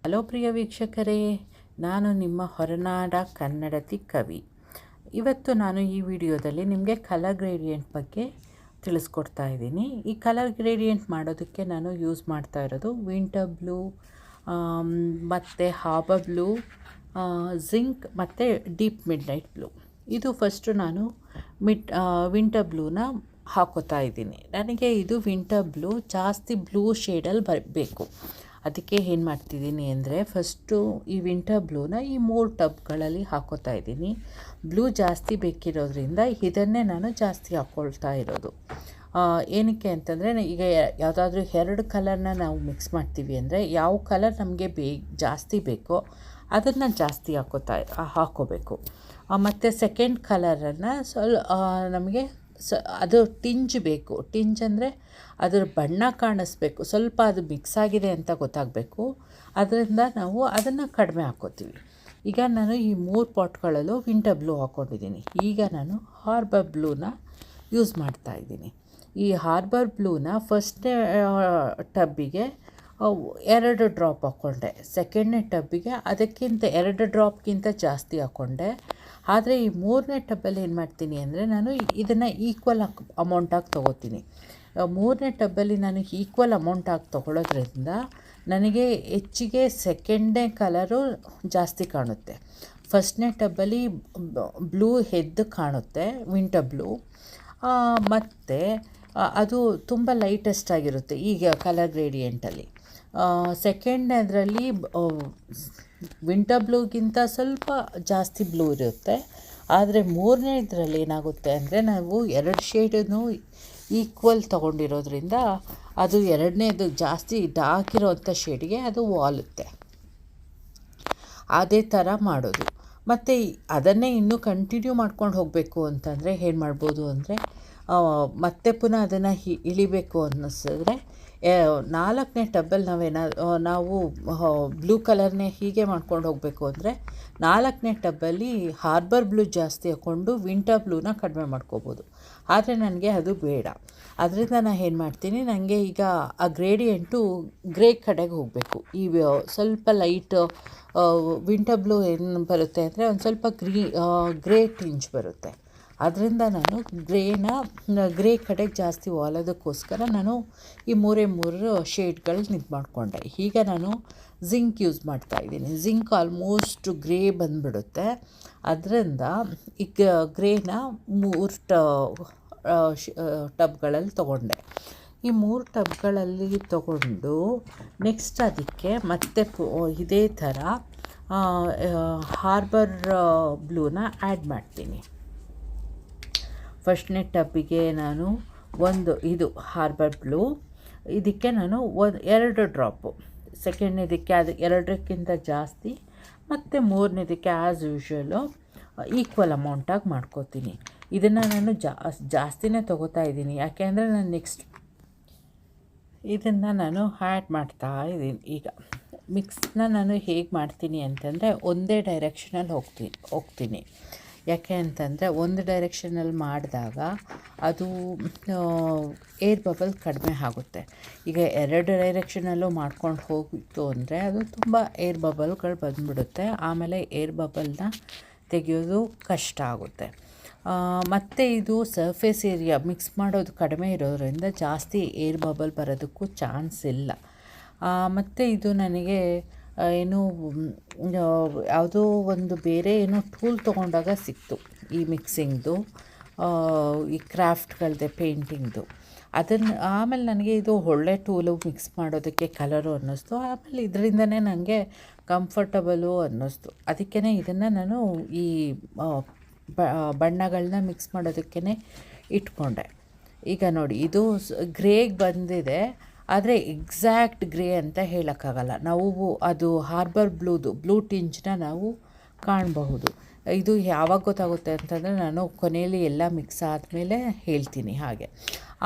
Hello ಪ್ರಿಯ ವೀಕ್ಷಕರೇ, ನಾನು ನಿಮ್ಮ ಹೊರನಾಡ ಕನ್ನಡತಿ ಕವಿ. ಇವತ್ತು ನಾನು ಈ ವಿಡಿಯೋದಲ್ಲಿ ನಿಮಗೆ ಕಲರ್ ಗ್ರೇಡಿಯಂಟ್ ಬಗ್ಗೆ ತಿಳಿಸ್ಕೊಡ್ತಾ ಇದ್ದೀನಿ. ಈ ಕಲರ್ ಗ್ರೇಡಿಯಂಟ್ ಮಾಡೋದಕ್ಕೆ ನಾನು ಯೂಸ್ ಮಾಡ್ತಾ ಇರೋದು ವಿಂಟರ್ ಬ್ಲೂ ಮತ್ತು ಹಾರ್ಬರ್ ಬ್ಲೂ, ಜಿಂಕ್ ಮತ್ತು ಡೀಪ್ ಮಿಡ್ ನೈಟ್ ಬ್ಲೂ. ಇದು ಫಸ್ಟು ನಾನು ವಿಂಟರ್ ಬ್ಲೂನ ಹಾಕೋತಾ ಇದ್ದೀನಿ. ನನಗೆ ಇದು ವಿಂಟರ್ ಬ್ಲೂ ಜಾಸ್ತಿ ಬ್ಲೂ ಶೇಡಲ್ಲಿ ಬೇಕು. ಅದಕ್ಕೆ ಏನು ಮಾಡ್ತಿದ್ದೀನಿ ಅಂದರೆ, ಫಸ್ಟು ಈ ವಿಂಟರ್ ಬ್ಲೂನ ಈ 3 ಟಬ್ಗಳಲ್ಲಿ ಹಾಕೋತಾ ಇದ್ದೀನಿ. ಬ್ಲೂ ಜಾಸ್ತಿ ಬೇಕಿರೋದ್ರಿಂದ ಇದನ್ನೇ ನಾನು ಜಾಸ್ತಿ ಹಾಕ್ಕೊಳ್ತಾ ಇರೋದು. ಏನಕ್ಕೆ ಅಂತಂದರೆ, ಈಗ ಯಾವುದಾದ್ರೂ 2 ಕಲರ್ನ ನಾವು ಮಿಕ್ಸ್ ಮಾಡ್ತೀವಿ ಅಂದರೆ ಯಾವ ಕಲರ್ ನಮಗೆ ಜಾಸ್ತಿ ಬೇಕೋ ಅದನ್ನು ಜಾಸ್ತಿ ಹಾಕ್ಕೋಬೇಕು. ಮತ್ತು ಸೆಕೆಂಡ್ ಕಲರನ್ನು ನಮಗೆ ಅದು ಟಿಂಜ್ ಬೇಕು. ಟಿಂಜ್ ಅಂದರೆ ಅದರ ಬಣ್ಣ ಕಾಣಿಸ್ಬೇಕು, ಸ್ವಲ್ಪ ಅದು ಮಿಕ್ಸ್ ಆಗಿದೆ ಅಂತ ಗೊತ್ತಾಗಬೇಕು. ಅದರಿಂದ ನಾವು ಅದನ್ನು ಕಡಿಮೆ ಹಾಕ್ಕೋತೀವಿ. ಈಗ ನಾನು ಈ 3 ಪಾಟ್ಗಳಲ್ಲೂ ವಿಂಟರ್ ಬ್ಲೂ ಹಾಕ್ಕೊಂಡಿದ್ದೀನಿ. ಈಗ ನಾನು ಹಾರ್ಬರ್ ಬ್ಲೂನ ಯೂಸ್ ಮಾಡ್ತಾಯಿದ್ದೀನಿ. ಈ ಹಾರ್ಬರ್ ಬ್ಲೂನ ಫಸ್ಟ್ನೇ ಟಬ್ಬಿಗೆ 2 ಡ್ರಾಪ್ ಹಾಕ್ಕೊಂಡೆ. ಸೆಕೆಂಡ್ನೇ ಟಬ್ಬಿಗೆ ಅದಕ್ಕಿಂತ 2 ಡ್ರಾಪ್ಗಿಂತ ಜಾಸ್ತಿ ಹಾಕ್ಕೊಂಡೆ. ಆದರೆ ಈ 3ನೇ ಟಬ್ಬಲ್ಲಿ ಏನು ಮಾಡ್ತೀನಿ ಅಂದರೆ, ನಾನು ಇದನ್ನು ಈಕ್ವಲ್ ಅಮೌಂಟಾಗಿ ತೊಗೋತೀನಿ. 3ನೇ ಟಬ್ಬಲ್ಲಿ ನಾನು ಈಕ್ವಲ್ ಅಮೌಂಟಾಗಿ ತೊಗೊಳೋದ್ರಿಂದ ನನಗೆ ಹೆಚ್ಚಿಗೆ ಸೆಕೆಂಡ್ನೇ ಕಲರು ಜಾಸ್ತಿ ಕಾಣುತ್ತೆ. ಫಸ್ಟ್ನೇ ಟಬ್ಬಲ್ಲಿ ಬ್ಲೂ ಎದ್ದು ಕಾಣುತ್ತೆ, ವಿಂಟರ್ ಬ್ಲೂ, ಮತ್ತು ಅದು ತುಂಬ ಲೈಟೆಸ್ಟ್ ಆಗಿರುತ್ತೆ ಈಗ ಕಲರ್ ಗ್ರೇಡಿಯಂಟಲ್ಲಿ. ಸೆಕೆಂಡ್ನೇದರಲ್ಲಿ ವಿಂಟರ್ ಬ್ಲೂಗಿಂತ ಸ್ವಲ್ಪ ಜಾಸ್ತಿ ಬ್ಲೂ ಇರುತ್ತೆ. ಆದರೆ 3ನೇ ಇದರಲ್ಲಿ ಏನಾಗುತ್ತೆ ಅಂದರೆ, ನಾವು 2 ಶೇಡನ್ನು ಈಕ್ವಲ್ ತೊಗೊಂಡಿರೋದ್ರಿಂದ ಅದು 2ನೇದು ಜಾಸ್ತಿ ಡಾರ್ಕ್ ಇರೋವಂಥ ಶೇಡಿಗೆ ಅದು ವಾಲುತ್ತೆ. ಅದೇ ಥರ ಮಾಡೋದು. ಮತ್ತು ಅದನ್ನೇ ಇನ್ನೂ ಕಂಟಿನ್ಯೂ ಮಾಡ್ಕೊಂಡು ಹೋಗಬೇಕು ಅಂತಂದರೆ ಏನು ಮಾಡ್ಬೋದು ಅಂದರೆ, ಮತ್ತೆ ಪುನಃ ಅದನ್ನು ಇಳಿಬೇಕು ಅನ್ನಿಸಿದ್ರೆ 4ನೇ ಟಬ್ಬಲ್ಲಿ ನಾವು ಬ್ಲೂ ಕಲರ್ನೇ ಹೀಗೆ ಮಾಡ್ಕೊಂಡು ಹೋಗಬೇಕು ಅಂದರೆ 4ನೇ ಟಬ್ಬಲ್ಲಿ ಹಾರ್ಬರ್ ಬ್ಲೂ ಜಾಸ್ತಿ ಹಾಕ್ಕೊಂಡು ವಿಂಟರ್ ಬ್ಲೂನ ಕಡಿಮೆ ಮಾಡ್ಕೋಬೋದು. ಆದರೆ ನನಗೆ ಅದು ಬೇಡ. ಅದರಿಂದ ನಾನು ಏನು ಮಾಡ್ತೀನಿ, ನನಗೆ ಈಗ ಆ ಗ್ರೇಡಿಯಂಟು ಗ್ರೇ ಕಡೆಗೆ ಹೋಗಬೇಕು. ಈ ಸ್ವಲ್ಪ ಲೈಟ್ ವಿಂಟರ್ ಬ್ಲೂ ಏನು ಬರುತ್ತೆ ಅಂದರೆ ಒಂದು ಸ್ವಲ್ಪ ಗ್ರೇ ಟಿಂಜ್ ಬರುತ್ತೆ. ಅದರಿಂದ ನಾನು ಗ್ರೇ ಕಡೆಗೆ ಜಾಸ್ತಿ ವಾಲೋದಕ್ಕೋಸ್ಕರ ನಾನು ಈ 3 ಶೇಡ್ಗಳನ್ನ ಇದು ಮಾಡಿಕೊಂಡೆ. ಈಗ ನಾನು ಜಿಂಕ್ ಯೂಸ್ ಮಾಡ್ತಾಯಿದ್ದೀನಿ. ಜಿಂಕ್ ಆಲ್ಮೋಸ್ಟ್ ಗ್ರೇ ಬಂದುಬಿಡುತ್ತೆ. ಅದರಿಂದ ಈಗ ಗ್ರೇನ 3 ಟಬ್ಗಳಲ್ಲಿ ತೊಗೊಂಡೆ. ಈ 3 ಟಬ್ಗಳಲ್ಲಿ ತೊಗೊಂಡು ನೆಕ್ಸ್ಟ್ ಅದಕ್ಕೆ ಮತ್ತೆ ಇದೇ ಥರ ಹಾರ್ಬರ್ ಬ್ಲೂನ ಆ್ಯಡ್ ಮಾಡ್ತೀನಿ. ಫಸ್ಟ್ನೇ ಟಬ್ಬಿಗೆ ನಾನು ಇದು ಹಾರ್ಬರ್ ಬ್ಲೂ, ಇದಕ್ಕೆ ನಾನು 2 ಡ್ರಾಪು, ಸೆಕೆಂಡ್ನೇದಕ್ಕೆ ಅದು 2ಕ್ಕಿಂತ ಜಾಸ್ತಿ, ಮತ್ತು 3ನೇದಕ್ಕೆ ಆ್ಯಸ್ ಯೂಶ್ವಲು ಈಕ್ವಲ್ ಅಮೌಂಟಾಗಿ ಮಾಡ್ಕೋತೀನಿ. ಇದನ್ನು ನಾನು ಜಾಸ್ತಿನೇ ತೊಗೋತಾ ಇದ್ದೀನಿ. ಯಾಕೆ ಅಂದರೆ ಇದನ್ನು ನಾನು ಆ್ಯಡ್ ಮಾಡ್ತಾ ಇದ್ದೀನಿ. ಈಗ ಮಿಕ್ಸ್ನ ನಾನು ಹೇಗೆ ಮಾಡ್ತೀನಿ ಅಂತಂದರೆ, ಒಂದೇ ಡೈರೆಕ್ಷನಲ್ಲಿ ಹೋಗ್ತೀನಿ. ಯಾಕೆ ಅಂತಂದರೆ, ಒಂದು ಡೈರೆಕ್ಷನಲ್ಲಿ ಮಾಡಿದಾಗ ಅದು ಏರ್ ಬಬಲ್ ಕಡಿಮೆ ಆಗುತ್ತೆ. ಈಗ 2 ಡೈರೆಕ್ಷನಲ್ಲೂ ಮಾಡ್ಕೊಂಡು ಹೋಗಿತ್ತು ಅಂದರೆ ಅದು ತುಂಬ ಏರ್ ಬಬಲ್ಗಳು ಬಂದುಬಿಡುತ್ತೆ. ಆಮೇಲೆ ಏರ್ ಬಬಲ್ನ ತೆಗೆಯೋದು ಕಷ್ಟ ಆಗುತ್ತೆ. ಮತ್ತು ಇದು ಸರ್ಫೇಸ್ ಏರಿಯಾ ಮಿಕ್ಸ್ ಮಾಡೋದು ಕಡಿಮೆ ಇರೋದ್ರಿಂದ ಜಾಸ್ತಿ ಏರ್ ಬಬಲ್ ಬರೋದಕ್ಕೂ ಚಾನ್ಸ್ ಇಲ್ಲ. ಮತ್ತು ಇದು ನನಗೆ ಯಾವುದೋ ಒಂದು ಬೇರೆ ಟೂಲ್ ತೊಗೊಂಡಾಗ ಸಿಕ್ತು ಈ ಮಿಕ್ಸಿಂಗ್ದು, ಈ ಕ್ರಾಫ್ಟ್ಗಳದೆ ಪೇಂಟಿಂಗ್ದು. ಆಮೇಲೆ ನನಗೆ ಇದು ಒಳ್ಳೆ ಟೂಲು ಮಿಕ್ಸ್ ಮಾಡೋದಕ್ಕೆ ಕಲರು ಅನ್ನಿಸ್ತು. ಆಮೇಲೆ ಇದರಿಂದನೇ ನನಗೆ ಕಂಫರ್ಟಬಲು ಅನ್ನಿಸ್ತು. ಅದಕ್ಕೇ ಇದನ್ನು ನಾನು ಈ ಬಣ್ಣಗಳನ್ನ ಮಿಕ್ಸ್ ಮಾಡೋದಕ್ಕೇ ಇಟ್ಕೊಂಡೆ. ಈಗ ನೋಡಿ, ಇದು ಗ್ರೇಗೆ ಬಂದಿದೆ, ಆದರೆ ಎಕ್ಸಾಕ್ಟ್ ಗ್ರೇ ಅಂತ ಹೇಳೋಕ್ಕಾಗಲ್ಲ. ನಾವು ಅದು ಹಾರ್ಬರ್ ಬ್ಲೂ ಟಿಂಜ್ನ ನಾವು ಕಾಣಬಹುದು. ಇದು ಯಾವಾಗ ಗೊತ್ತಾಗುತ್ತೆ ಅಂತಂದರೆ, ನಾನು ಕೊನೆಯಲ್ಲಿ ಎಲ್ಲ ಮಿಕ್ಸ್ ಆದಮೇಲೆ ಹೇಳ್ತೀನಿ. ಹಾಗೆ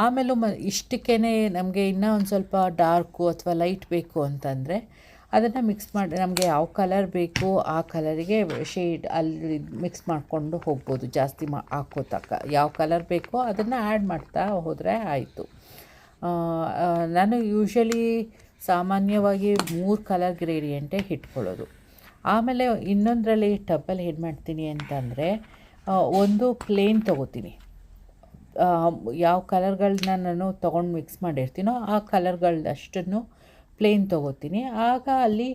ಆಮೇಲೂ ಇಷ್ಟಕ್ಕೇ ನಮಗೆ ಇನ್ನೂ ಒಂದು ಸ್ವಲ್ಪ ಡಾರ್ಕು ಅಥವಾ ಲೈಟ್ ಬೇಕು ಅಂತಂದರೆ ಅದನ್ನು ಮಿಕ್ಸ್ ಮಾಡಿ ನಮಗೆ ಯಾವ ಕಲರ್ ಬೇಕು ಆ ಕಲರಿಗೆ ಶೇಡ್ ಅಲ್ಲಿ ಮಿಕ್ಸ್ ಮಾಡಿಕೊಂಡು ಹೋಗ್ಬೋದು. ಜಾಸ್ತಿ ಹಾಕೋತಕ್ಕ ಯಾವ ಕಲರ್ ಬೇಕೋ ಅದನ್ನು ಆ್ಯಡ್ ಮಾಡ್ತಾ ಹೋದರೆ ಆಯಿತು. ನಾನು ಯೂಶ್ವಲಿ ಸಾಮಾನ್ಯವಾಗಿ 3 ಕಲರ್ ಗ್ರೇಡಿಯೆಂಟೇ ಇಟ್ಕೊಳ್ಳೋದು. ಆಮೇಲೆ ಇನ್ನೊಂದರಲ್ಲಿ ಟಬ್ಬಲ್ಲಿ ಏನು ಮಾಡ್ತೀನಿ ಅಂತಂದರೆ, ಒಂದು ಪ್ಲೇನ್ ತೊಗೋತೀನಿ. ಯಾವ ಕಲರ್ಗಳನ್ನ ನಾನು ತೊಗೊಂಡು ಮಿಕ್ಸ್ ಮಾಡಿರ್ತೀನೋ ಆ ಕಲರ್ಗಳನ್ನಷ್ಟನ್ನು ಪ್ಲೇನ್ ತೊಗೋತೀನಿ. ಆಗ ಅಲ್ಲಿ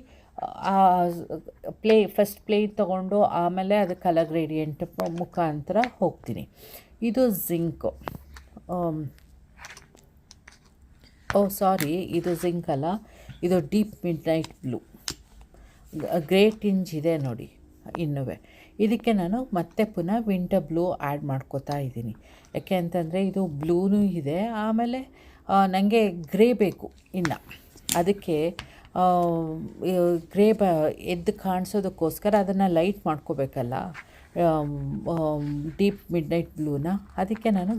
ಫಸ್ಟ್ ಪ್ಲೇನ್ ತೊಗೊಂಡು ಆಮೇಲೆ ಅದು ಕಲರ್ ಗ್ರೇಡಿಯೆಂಟ್ ಮುಖಾಂತರ ಹೋಗ್ತೀನಿ. ಇದು ಜಿಂಕು. ಇದು ಜಿಂಕ್ ಅಲ್ಲ, ಇದು deep midnight blue. Grey tinge ಇದೆ ನೋಡಿ ಇನ್ನೂ. ಇದಕ್ಕೆ ನಾನು ಮತ್ತೆ ಪುನಃ ವಿಂಟರ್ ಬ್ಲೂ ಆ್ಯಡ್ ಮಾಡ್ಕೋತಾ ಇದ್ದೀನಿ. ಯಾಕೆ ಅಂತಂದರೆ ಇದು ಬ್ಲೂನೂ ಇದೆ, ಆಮೇಲೆ ನನಗೆ ಗ್ರೇ ಬೇಕು ಇನ್ನು. ಅದಕ್ಕೆ ಗ್ರೇ ಎದ್ದು ಕಾಣಿಸೋದಕ್ಕೋಸ್ಕರ ಅದನ್ನು ಲೈಟ್ ಮಾಡ್ಕೋಬೇಕಲ್ಲ, ಡೀಪ್ ಮಿಡ್ನೈಟ್ ಬ್ಲೂನ. ಅದಕ್ಕೆ ನಾನು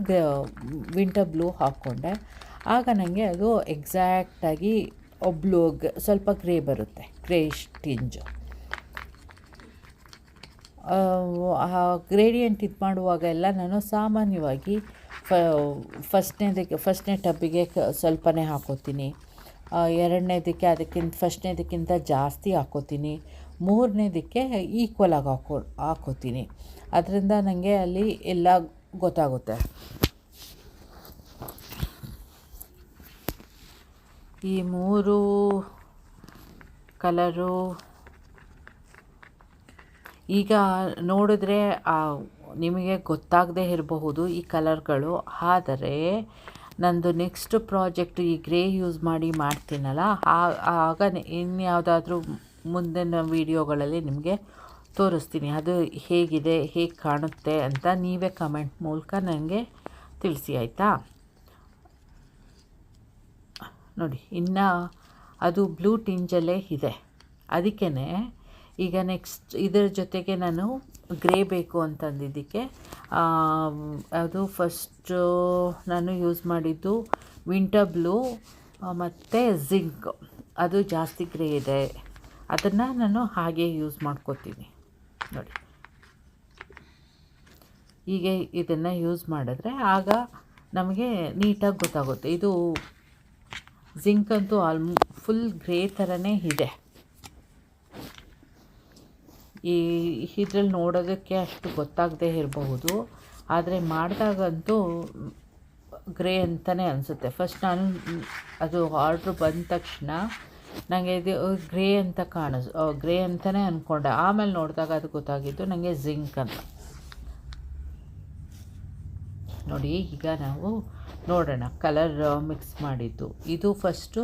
ವಿಂಟರ್ ಬ್ಲೂ ಹಾಕ್ಕೊಂಡೆ. ಆಗ ನನಗೆ ಅದು ಎಕ್ಸಾಕ್ಟಾಗಿ ಬ್ಲೂ ಸ್ವಲ್ಪ ಗ್ರೇ ಬರುತ್ತೆ, ಗ್ರೇಷ್ ಟಿಂಜು. ಗ್ರೇಡಿಯೆಂಟ್ ಇದು ಮಾಡುವಾಗ ಎಲ್ಲ ನಾನು ಸಾಮಾನ್ಯವಾಗಿ ಫಸ್ಟ್ನೇ ಟಬ್ಬಿಗೆ ಸ್ವಲ್ಪನೇ ಹಾಕೋತೀನಿ, ಎರಡನೇದಕ್ಕೆ ಫಸ್ಟ್ನೇದಕ್ಕಿಂತ ಜಾಸ್ತಿ ಹಾಕೋತೀನಿ, ಮೂರನೇದಕ್ಕೆ ಈಕ್ವಲಾಗಿ ಹಾಕೋತೀನಿ. ಅದರಿಂದ ನನಗೆ ಅಲ್ಲಿ ಎಲ್ಲ ಗೊತ್ತಾಗುತ್ತೆ. ಈ 3 ಕಲರು ಈಗ ನೋಡಿದ್ರೆ ನಿಮಗೆ ಗೊತ್ತಾಗದೇ ಇರಬಹುದು ಈ ಕಲರ್ಗಳು. ಆದರೆ ನಂದು ನೆಕ್ಸ್ಟ್ ಪ್ರಾಜೆಕ್ಟ್ ಈ ಗ್ರೇ ಯೂಸ್ ಮಾಡ್ತೀನಲ್ಲ, ಆಗ ಇನ್ಯಾವುದಾದ್ರೂ ಮುಂದಿನ ವೀಡಿಯೋಗಳಲ್ಲಿ ನಿಮಗೆ ತೋರಿಸ್ತೀನಿ ಅದು ಹೇಗಿದೆ, ಹೇಗೆ ಕಾಣುತ್ತೆ ಅಂತ. ನೀವೇ ಕಮೆಂಟ್ ಮೂಲಕ ನನಗೆ ತಿಳಿಸಿ, ಆಯಿತಾ? ನೋಡಿ, ಇನ್ನು ಅದು ಬ್ಲೂ ಟಿಂಜಲ್ಲೇ ಇದೆ. ಅದಕ್ಕೇ ಈಗ ನೆಕ್ಸ್ಟ್ ಇದರ ಜೊತೆಗೆ ನಾನು ಗ್ರೇ ಬೇಕು ಅಂತಂದಿದ್ದಕ್ಕೆ ಅದು ಫಸ್ಟು ನಾನು ಯೂಸ್ ಮಾಡಿದ್ದು ವಿಂಟರ್ ಬ್ಲೂ ಮತ್ತು ಜಿಂಕ್. ಅದು ಜಾಸ್ತಿ ಗ್ರೇ ಇದೆ, ಅದನ್ನು ನಾನು ಹಾಗೆ ಯೂಸ್ ಮಾಡ್ಕೋತೀನಿ. ನೋಡಿ, ಹೀಗೆ ಇದನ್ನು ಯೂಸ್ ಮಾಡಿದ್ರೆ ಆಗ ನಮಗೆ ನೀಟಾಗಿ ಗೊತ್ತಾಗುತ್ತೆ. ಇದು ಜಿಂಕ್ ಅಂತೂ ಫುಲ್ ಗ್ರೇ ಥರನೇ ಇದೆ. ಇದ್ರಲ್ಲಿ ನೋಡೋದಕ್ಕೆ ಅಷ್ಟು ಗೊತ್ತಾಗದೇ ಇರಬಹುದು, ಆದರೆ ಮಾಡಿದಾಗಂತೂ ಗ್ರೇ ಅಂತಲೇ ಅನಿಸುತ್ತೆ. ಫಸ್ಟ್ ನಾನು ಅದು ಆರ್ಡ್ರ್ ಬಂದ ತಕ್ಷಣ ನನಗೆ ಇದು ಗ್ರೇ ಅಂತಲೇ ಅಂದ್ಕೊಂಡೆ. ಆಮೇಲೆ ನೋಡಿದಾಗ ಅದು ಗೊತ್ತಾಗಿದ್ದು ನನಗೆ ಜಿಂಕ್ ಅಂತ. ನೋಡಿ, ಈಗ ನಾವು ನೋಡೋಣ ಕಲರ್ ಮಿಕ್ಸ್ ಮಾಡಿದ್ದು. ಇದು ಫಸ್ಟು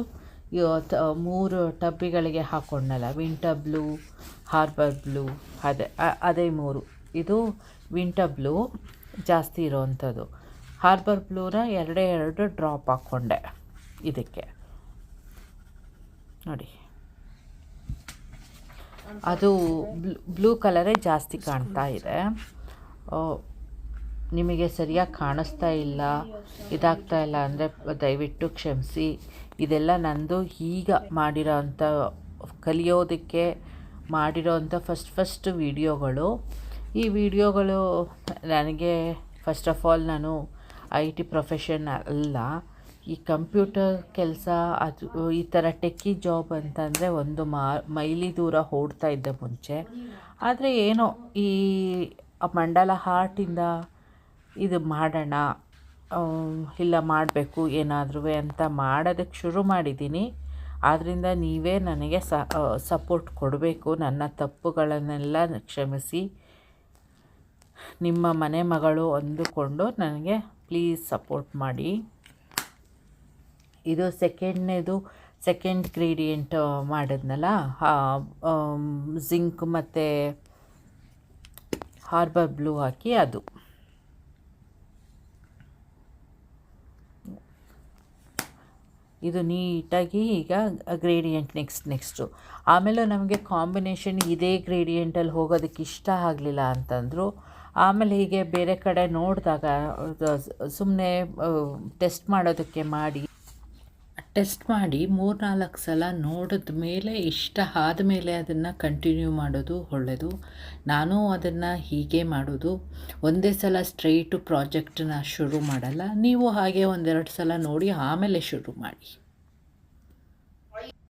3 ಟಬ್ಬಿಗಳಿಗೆ ಹಾಕ್ಕೊಂಡಲ್ಲ, ವಿಂಟರ್ ಬ್ಲೂ, ಹಾರ್ಬರ್ ಬ್ಲೂ, ಅದೇ 3. ಇದು ವಿಂಟರ್ ಬ್ಲೂ ಜಾಸ್ತಿ ಇರೋವಂಥದ್ದು. ಹಾರ್ಬರ್ ಬ್ಲೂನ 2 ಡ್ರಾಪ್ ಹಾಕ್ಕೊಂಡೆ ಇದಕ್ಕೆ. ನೋಡಿ, ಅದು ಬ್ಲೂ ಕಲರೇ ಜಾಸ್ತಿ ಕಾಣ್ತಾ ಇದೆ. ನಿಮಗೆ ಸರಿಯಾಗಿ ಕಾಣಿಸ್ತಾ ಇಲ್ಲ, ಇದಾಗ್ತಾ ಇಲ್ಲ ಅಂದರೆ ದಯವಿಟ್ಟು ಕ್ಷಮಿಸಿ. ಇದೆಲ್ಲ ನಂದು ಈಗ ಮಾಡಿರೋವಂಥ ಕಲಿಯೋದಕ್ಕೆ ಮಾಡಿರೋವಂಥ ಫಸ್ಟ್ ವೀಡಿಯೋಗಳು. ಈ ವಿಡಿಯೋಗಳು ನನಗೆ ಫಸ್ಟ್ ಆಫ್ ಆಲ್ ನಾನು IT ಪ್ರೊಫೆಷನ್ ಅಲ್ಲ. ಈ ಕಂಪ್ಯೂಟರ್ ಕೆಲಸ, ಅದು ಈ ಥರ ಟೆಕ್ಕಿ ಜಾಬ್ ಅಂತಂದರೆ ಒಂದು ಮೈಲಿ ದೂರ ಓಡ್ತಾ ಇದ್ದೆ ಮುಂಚೆ. ಆದರೆ ಏನೋ ಈ ಮಂಡಲ ಹಾರ್ಟಿಂದ ಇದು ಮಾಡೋಣ, ಇಲ್ಲ ಮಾಡಬೇಕು ಏನಾದರೂ ಅಂತ ಮಾಡೋದಕ್ಕೆ ಶುರು ಮಾಡಿದ್ದೀನಿ. ಆದ್ದರಿಂದ ನೀವೇ ನನಗೆ ಸಪೋರ್ಟ್ ಕೊಡಬೇಕು. ನನ್ನ ತಪ್ಪುಗಳನ್ನೆಲ್ಲ ಕ್ಷಮಿಸಿ ನಿಮ್ಮ ಮನೆ ಮಗಳು ಅಂದುಕೊಂಡು ನನಗೆ ಪ್ಲೀಸ್ ಸಪೋರ್ಟ್ ಮಾಡಿ. ಇದು ಸೆಕೆಂಡ್ ಗ್ರೇಡಿಯೆಂಟ್ ಮಾಡಿದ್ನಲ್ಲ, ಜಿಂಕ್ ಮತ್ತು ಹಾರ್ಬರ್ ಬ್ಲೂ ಹಾಕಿ ಅದು. ಇದು ನೀಟಾಗಿ ಈಗ ಗ್ರೇಡಿಯೆಂಟ್ ನೆಕ್ಸ್ಟು. ಆಮೇಲೆ ನಮಗೆ ಕಾಂಬಿನೇಷನ್ ಇದೇ ಗ್ರೇಡಿಯೆಂಟಲ್ಲಿ ಹೋಗೋದಕ್ಕೆ ಇಷ್ಟ ಆಗಲಿಲ್ಲ ಅಂತಂದರು. ಆಮೇಲೆ ಹೀಗೆ ಬೇರೆ ಕಡೆ ನೋಡಿದಾಗ ಸುಮ್ಮನೆ ಟೆಸ್ಟ್ ಮಾಡೋದಕ್ಕೆ ಟೆಸ್ಟ್ ಮಾಡಿ 3-4 ಸಲ ನೋಡಿದ ಮೇಲೆ ಇಷ್ಟ ಆದಮೇಲೆ ಅದನ್ನು ಕಂಟಿನ್ಯೂ ಮಾಡೋದು ಒಳ್ಳೆಯದು. ನಾನು ಅದನ್ನು ಹೀಗೆ ಮಾಡೋದು. ಒಂದೇ ಸಲ ಸ್ಟ್ರೈಟು ಪ್ರಾಜೆಕ್ಟನ್ನ ಶುರು ಮಾಡಲ್ಲ. ನೀವು ಹಾಗೆ 1-2 ಸಲ ನೋಡಿ ಆಮೇಲೆ ಶುರು ಮಾಡಿ.